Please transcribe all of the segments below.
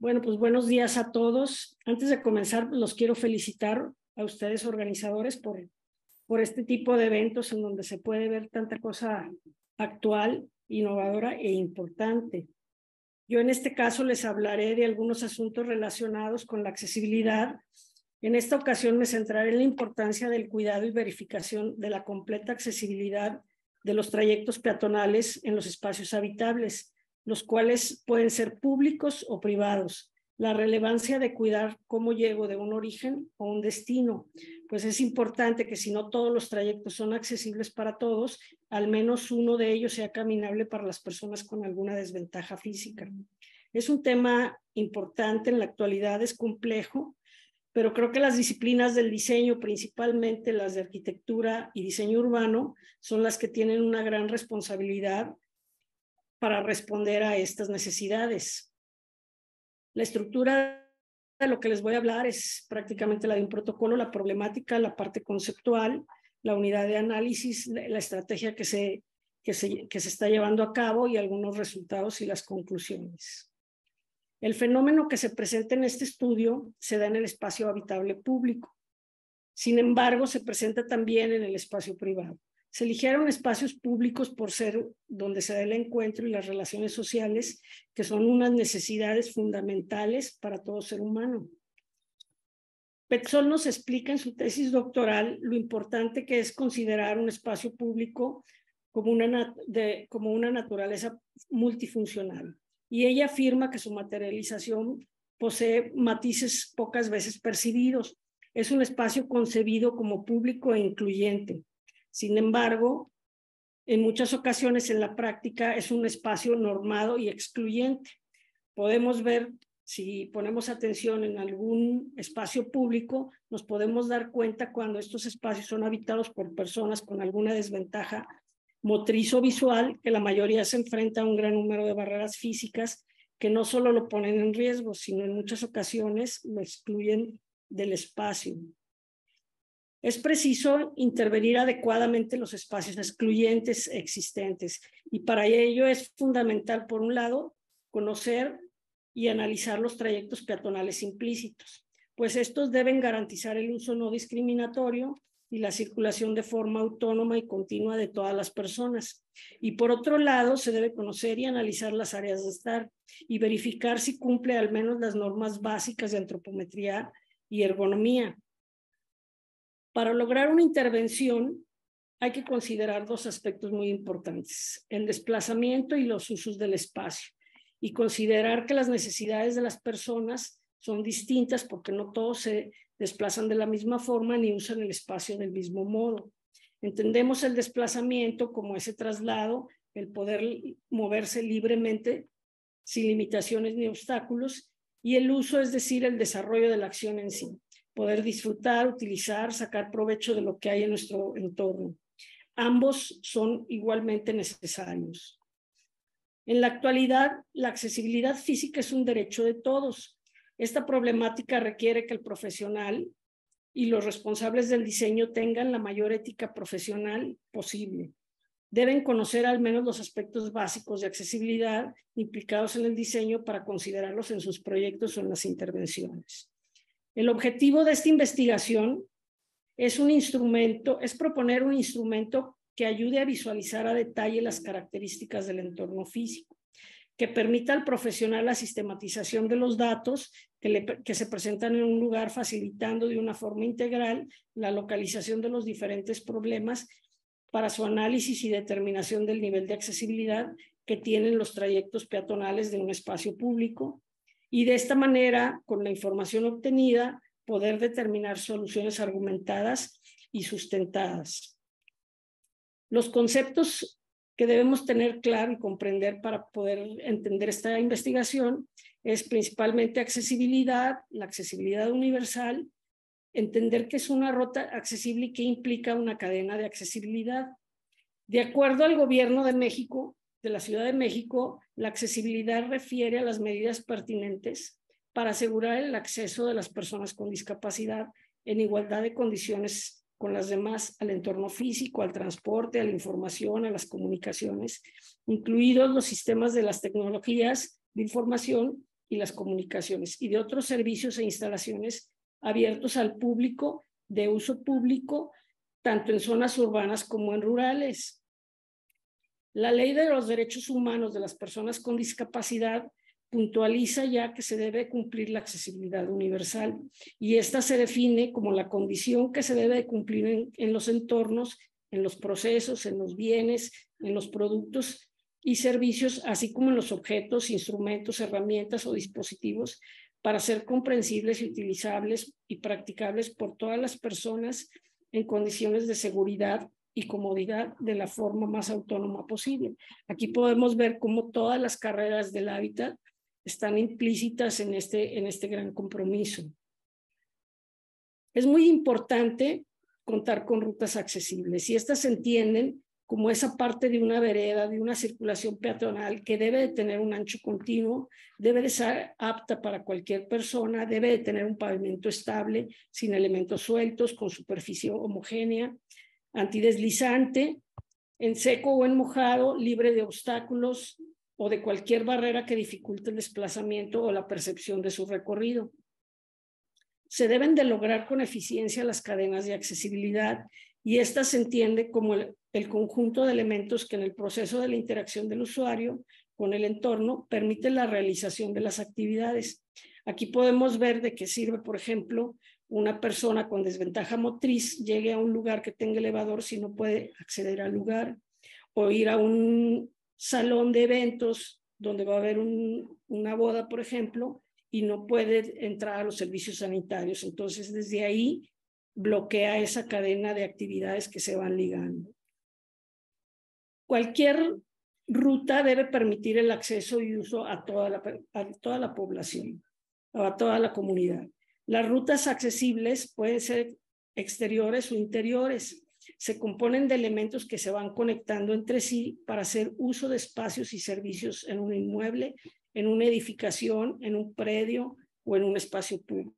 Bueno, pues buenos días a todos. Antes de comenzar, los quiero felicitar a ustedes organizadores por este tipo de eventos en donde se puede ver tanta cosa actual, innovadora e importante. Yo en este caso les hablaré de algunos asuntos relacionados con la accesibilidad. En esta ocasión me centraré en la importancia del cuidado y verificación de la completa accesibilidad de los trayectos peatonales en los espacios habitables, los cuales pueden ser públicos o privados. La relevancia de cuidar cómo llego de un origen o un destino, pues es importante que si no todos los trayectos son accesibles para todos, al menos uno de ellos sea caminable para las personas con alguna desventaja física. Es un tema importante en la actualidad, es complejo, pero creo que las disciplinas del diseño, principalmente las de arquitectura y diseño urbano, son las que tienen una gran responsabilidad para responder a estas necesidades. La estructura de lo que les voy a hablar es prácticamente la de un protocolo, la problemática, la parte conceptual, la unidad de análisis, la estrategia que se está llevando a cabo y algunos resultados y las conclusiones. El fenómeno que se presenta en este estudio se da en el espacio habitable público. Sin embargo, se presenta también en el espacio privado. Se eligieron espacios públicos por ser donde se da el encuentro y las relaciones sociales, que son unas necesidades fundamentales para todo ser humano. Petzol nos explica en su tesis doctoral lo importante que es considerar un espacio público como una naturaleza multifuncional. Y ella afirma que su materialización posee matices pocas veces percibidos. Es un espacio concebido como público e incluyente. Sin embargo, en muchas ocasiones en la práctica es un espacio normado y excluyente. Podemos ver, si ponemos atención en algún espacio público, nos podemos dar cuenta cuando estos espacios son habitados por personas con alguna desventaja motriz o visual, que la mayoría se enfrenta a un gran número de barreras físicas que no solo lo ponen en riesgo, sino en muchas ocasiones lo excluyen del espacio. Es preciso intervenir adecuadamente los espacios excluyentes existentes y para ello es fundamental, por un lado, conocer y analizar los trayectos peatonales implícitos, pues estos deben garantizar el uso no discriminatorio y la circulación de forma autónoma y continua de todas las personas. Y por otro lado, se debe conocer y analizar las áreas de estar y verificar si cumple al menos las normas básicas de antropometría y ergonomía. Para lograr una intervención hay que considerar dos aspectos muy importantes: el desplazamiento y los usos del espacio, y considerar que las necesidades de las personas son distintas porque no todos se desplazan de la misma forma ni usan el espacio del mismo modo. Entendemos el desplazamiento como ese traslado, el poder moverse libremente sin limitaciones ni obstáculos, y el uso, es decir, el desarrollo de la acción en sí, poder disfrutar, utilizar, sacar provecho de lo que hay en nuestro entorno. Ambos son igualmente necesarios. En la actualidad, la accesibilidad física es un derecho de todos. Esta problemática requiere que el profesional y los responsables del diseño tengan la mayor ética profesional posible. Deben conocer al menos los aspectos básicos de accesibilidad implicados en el diseño para considerarlos en sus proyectos o en las intervenciones. El objetivo de esta investigación es proponer un instrumento que ayude a visualizar a detalle las características del entorno físico, que permita al profesional la sistematización de los datos que se presentan en un lugar, facilitando de una forma integral la localización de los diferentes problemas para su análisis y determinación del nivel de accesibilidad que tienen los trayectos peatonales de un espacio público, y de esta manera, con la información obtenida, poder determinar soluciones argumentadas y sustentadas. Los conceptos que debemos tener claro y comprender para poder entender esta investigación es principalmente accesibilidad, la accesibilidad universal, entender que es una ruta accesible y que implica una cadena de accesibilidad. De acuerdo al Gobierno de México, de la Ciudad de México, la accesibilidad refiere a las medidas pertinentes para asegurar el acceso de las personas con discapacidad en igualdad de condiciones con las demás al entorno físico, al transporte, a la información, a las comunicaciones, incluidos los sistemas de las tecnologías de información y las comunicaciones, y de otros servicios e instalaciones abiertos al público, de uso público, tanto en zonas urbanas como en rurales. La Ley de los Derechos Humanos de las Personas con Discapacidad puntualiza ya que se debe cumplir la accesibilidad universal, y esta se define como la condición que se debe cumplir en los entornos, en los procesos, en los bienes, en los productos y servicios, así como en los objetos, instrumentos, herramientas o dispositivos, para ser comprensibles y utilizables y practicables por todas las personas en condiciones de seguridad y comodidad de la forma más autónoma posible. Aquí podemos ver cómo todas las carreras del hábitat están implícitas en este gran compromiso. Es muy importante contar con rutas accesibles, y estas se entienden como esa parte de una vereda, de una circulación peatonal que debe de tener un ancho continuo, debe de ser apta para cualquier persona, debe de tener un pavimento estable, sin elementos sueltos, con superficie homogénea, antideslizante, en seco o en mojado, libre de obstáculos o de cualquier barrera que dificulte el desplazamiento o la percepción de su recorrido. Se deben de lograr con eficiencia las cadenas de accesibilidad, y esta se entiende como el conjunto de elementos que en el proceso de la interacción del usuario con el entorno permite la realización de las actividades. Aquí podemos ver de qué sirve, por ejemplo, una persona con desventaja motriz llegue a un lugar que tenga elevador si no puede acceder al lugar, o ir a un salón de eventos donde va a haber una boda, por ejemplo, y no puede entrar a los servicios sanitarios. Entonces, desde ahí bloquea esa cadena de actividades que se van ligando. Cualquier ruta debe permitir el acceso y uso a toda la población, a toda la comunidad. Las rutas accesibles pueden ser exteriores o interiores. Se componen de elementos que se van conectando entre sí para hacer uso de espacios y servicios en un inmueble, en una edificación, en un predio o en un espacio público.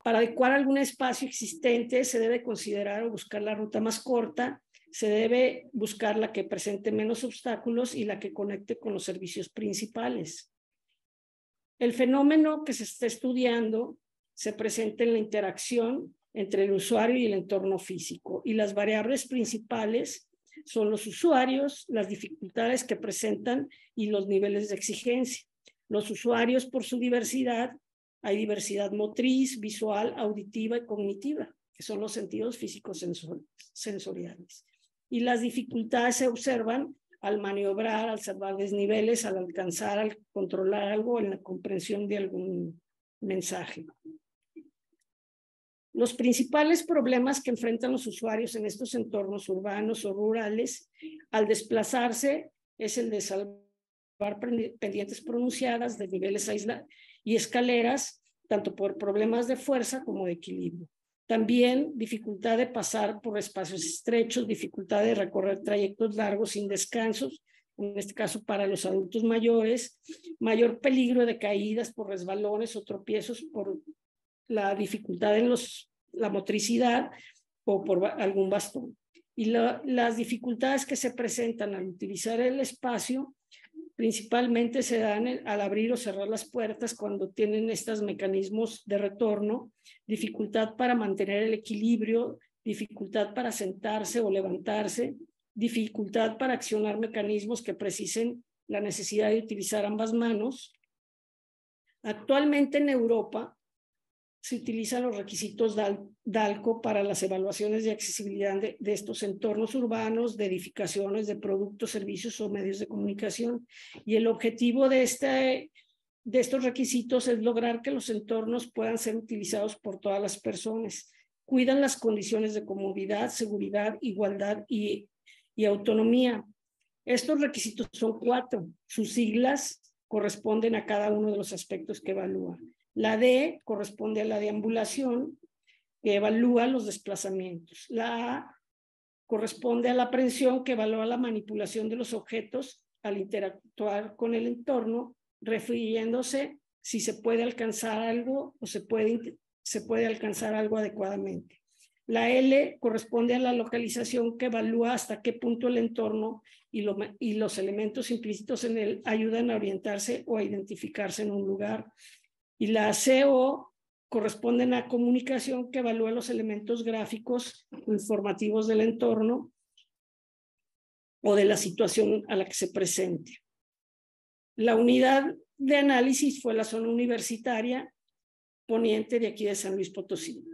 Para adecuar algún espacio existente se debe considerar o buscar la ruta más corta, se debe buscar la que presente menos obstáculos y la que conecte con los servicios principales. El fenómeno que se está estudiando se presenta en la interacción entre el usuario y el entorno físico, y las variables principales son los usuarios, las dificultades que presentan y los niveles de exigencia. Los usuarios, por su diversidad, hay diversidad motriz, visual, auditiva y cognitiva, que son los sentidos físicos sensoriales. Y las dificultades se observan al maniobrar, al salvar desniveles, al alcanzar, al controlar algo, en la comprensión de algún mensaje. Los principales problemas que enfrentan los usuarios en estos entornos urbanos o rurales al desplazarse es el de salvar pendientes pronunciadas, de niveles aislados y escaleras, tanto por problemas de fuerza como de equilibrio. También dificultad de pasar por espacios estrechos, dificultad de recorrer trayectos largos sin descansos, en este caso para los adultos mayores, mayor peligro de caídas por resbalones o tropiezos por la dificultad en la motricidad o por algún bastón. Y las dificultades que se presentan al utilizar el espacio principalmente se dan al abrir o cerrar las puertas cuando tienen estos mecanismos de retorno, dificultad para mantener el equilibrio, dificultad para sentarse o levantarse, dificultad para accionar mecanismos que precisen la necesidad de utilizar ambas manos. Actualmente en Europa se utilizan los requisitos DALCO para las evaluaciones de accesibilidad de estos entornos urbanos, de edificaciones, de productos, servicios o medios de comunicación. Y el objetivo de estos requisitos es lograr que los entornos puedan ser utilizados por todas las personas. Cuidan las condiciones de comodidad, seguridad, igualdad y autonomía. Estos requisitos son 4. Sus siglas corresponden a cada uno de los aspectos que evalúa. La D corresponde a la deambulación, que evalúa los desplazamientos. La A corresponde a la aprehensión, que evalúa la manipulación de los objetos al interactuar con el entorno, refiriéndose si se puede alcanzar algo o se puede alcanzar algo adecuadamente. La L corresponde a la localización, que evalúa hasta qué punto el entorno y los elementos implícitos en él ayudan a orientarse o a identificarse en un lugar. Y la CO corresponde a la comunicación, que evalúa los elementos gráficos informativos del entorno o de la situación a la que se presente. La unidad de análisis fue la zona universitaria poniente de aquí de San Luis Potosí.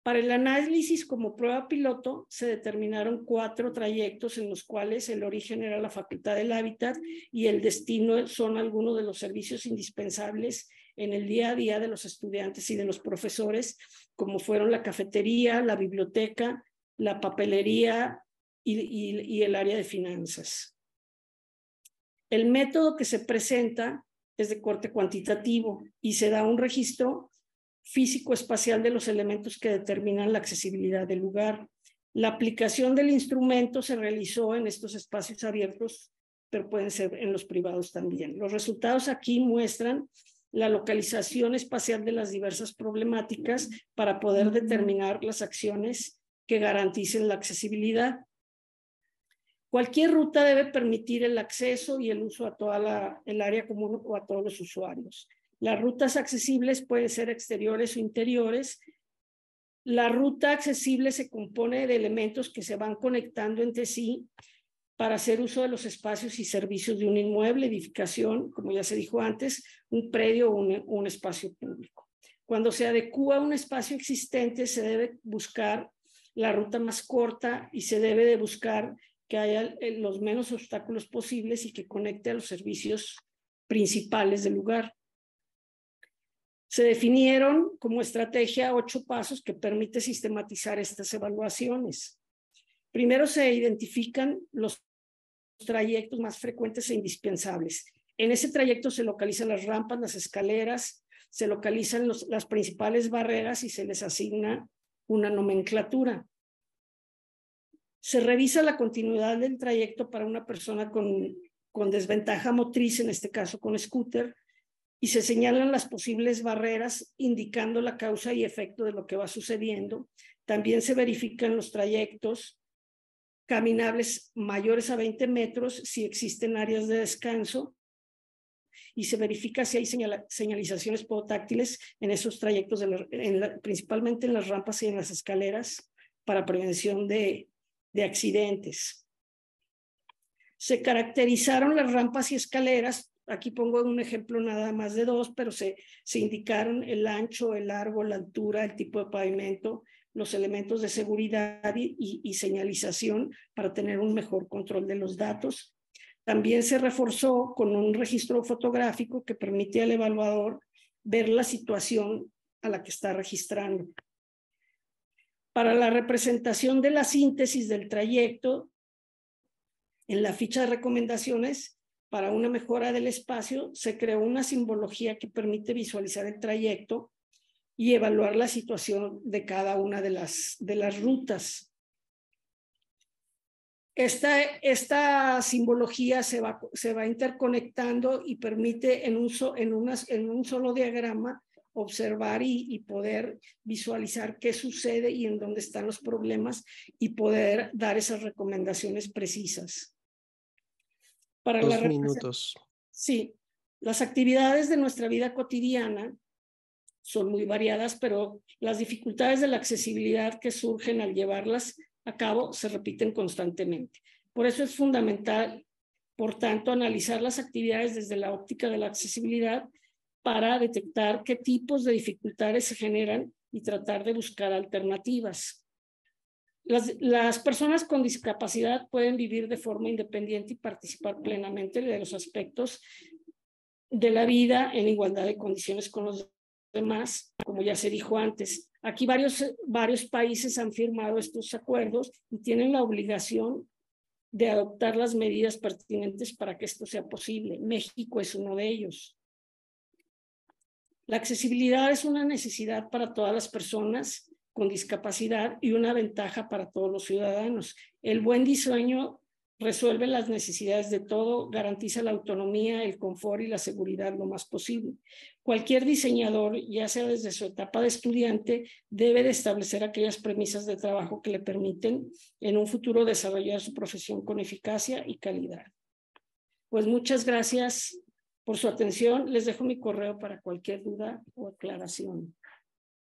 Para el análisis como prueba piloto se determinaron 4 trayectos en los cuales el origen era la Facultad del Hábitat y el destino son algunos de los servicios indispensables en el día a día de los estudiantes y de los profesores, como fueron la cafetería, la biblioteca, la papelería y el área de finanzas. El método que se presenta es de corte cuantitativo y se da un registro físico-espacial de los elementos que determinan la accesibilidad del lugar. La aplicación del instrumento se realizó en estos espacios abiertos, pero pueden ser en los privados también. Los resultados aquí muestran la localización espacial de las diversas problemáticas para poder determinar las acciones que garanticen la accesibilidad. Cualquier ruta debe permitir el acceso y el uso a toda el área común o a todos los usuarios. Las rutas accesibles pueden ser exteriores o interiores. La ruta accesible se compone de elementos que se van conectando entre sí para hacer uso de los espacios y servicios de un inmueble, edificación, como ya se dijo antes, un predio o un espacio público. Cuando se adecúa a un espacio existente, se debe buscar la ruta más corta y se debe de buscar que haya los menos obstáculos posibles y que conecte a los servicios principales del lugar. Se definieron como estrategia 8 pasos que permite sistematizar estas evaluaciones. Primero se identifican los trayectos más frecuentes e indispensables. En ese trayecto se localizan las rampas, las escaleras, se localizan las principales barreras y se les asigna una nomenclatura. Se revisa la continuidad del trayecto para una persona con desventaja motriz, en este caso con scooter, y se señalan las posibles barreras indicando la causa y efecto de lo que va sucediendo. También se verifican los trayectos caminables mayores a 20 metros si existen áreas de descanso y se verifica si hay señalizaciones podotáctiles en esos trayectos, principalmente en las rampas y en las escaleras para prevención de accidentes. Se caracterizaron las rampas y escaleras. Aquí pongo un ejemplo nada más de 2, pero se indicaron el ancho, el largo, la altura, el tipo de pavimento, los elementos de seguridad y señalización para tener un mejor control de los datos. También se reforzó con un registro fotográfico que permite al evaluador ver la situación a la que está registrando. Para la representación de la síntesis del trayecto, en la ficha de recomendaciones, para una mejora del espacio, se creó una simbología que permite visualizar el trayecto y evaluar la situación de cada una de las rutas. Esta simbología se va interconectando y permite en un solo diagrama observar y poder visualizar qué sucede y en dónde están los problemas y poder dar esas recomendaciones precisas. Para 2 minutos. Sí, las actividades de nuestra vida cotidiana son muy variadas, pero las dificultades de la accesibilidad que surgen al llevarlas a cabo se repiten constantemente. Por eso es fundamental, por tanto, analizar las actividades desde la óptica de la accesibilidad para detectar qué tipos de dificultades se generan y tratar de buscar alternativas. Las personas con discapacidad pueden vivir de forma independiente y participar plenamente de los aspectos de la vida en igualdad de condiciones con los demás, como ya se dijo antes. Aquí varios países han firmado estos acuerdos y tienen la obligación de adoptar las medidas pertinentes para que esto sea posible. México es uno de ellos. La accesibilidad es una necesidad para todas las personas con discapacidad y una ventaja para todos los ciudadanos. El buen diseño resuelve las necesidades de todo, garantiza la autonomía, el confort y la seguridad lo más posible. Cualquier diseñador, ya sea desde su etapa de estudiante, debe de establecer aquellas premisas de trabajo que le permiten en un futuro desarrollar su profesión con eficacia y calidad. Pues muchas gracias por su atención. Les dejo mi correo para cualquier duda o aclaración.